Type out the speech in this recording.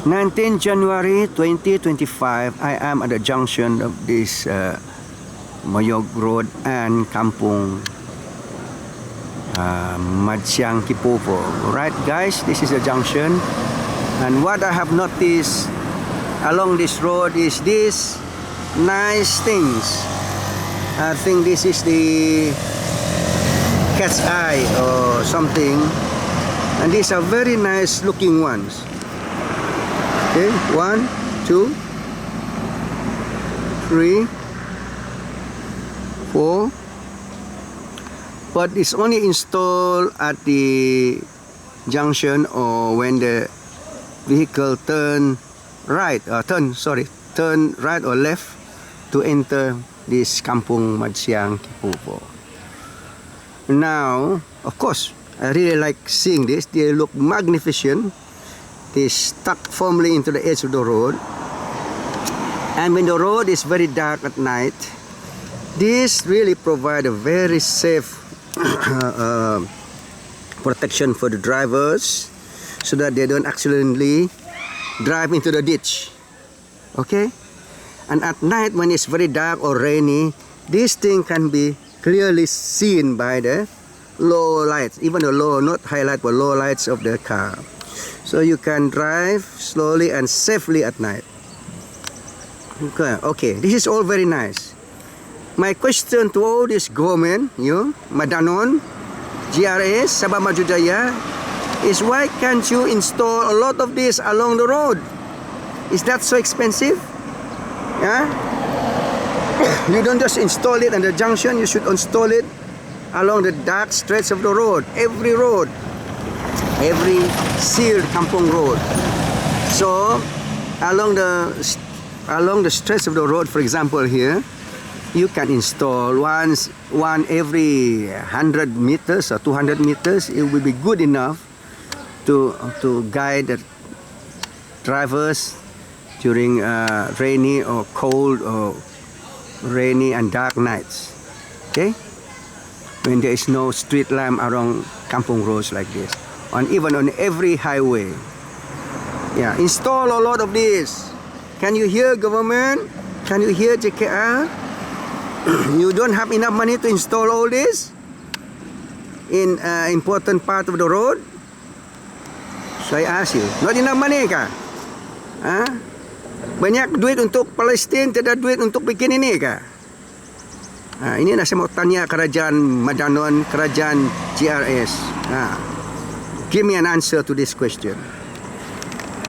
19 January 2025, I am at the junction of this Mayog Road and Kampung Madsiang Kipopo. Right guys, this is the junction, and what I have noticed along this road is these nice things. I think this is the cat's eye or something, and these are very nice looking ones. Okay, 1, 2, 3, 4, but it's only installed at the junction or when the vehicle turn right or left to enter this Kampung Madsiang Kipopo. Now, of course, I really like seeing this. They look magnificent. They stuck firmly into the edge of the road, and when the road is very dark at night, this really provide a very safe protection for the drivers, so that they don't accidentally drive into the ditch. Okay, and at night when it's very dark or rainy, this thing can be clearly seen by the low lights, even the low, not highlight, but low lights of the car. So you can drive slowly and safely at night. Okay, this is all very nice. My question to all this government, Madanon, GRS, Sabah Maju Jaya, is why can't you install a lot of this along the road? Is that so expensive? Yeah? You don't just install it at the junction, you should install it along the dark stretch of the road, every sealed kampung road. So along the stretch of the road, for example here, you can install one every 100 meters or 200 meters. It will be good enough to guide the drivers during rainy or cold or rainy and dark nights. Okay, when there is no street lamp around kampung roads like this, and even on every highway. Yeah, install a lot of this. Can you hear government? Can you hear JKR? You don't have enough money to install all this in important part of the road. So I ask you, not enough money kah? Banyak duit untuk Palestin, tidak duit untuk bikin ini kah? Ini saya mau tanya kerajaan Madanon, kerajaan GRS. Give me an answer to this question.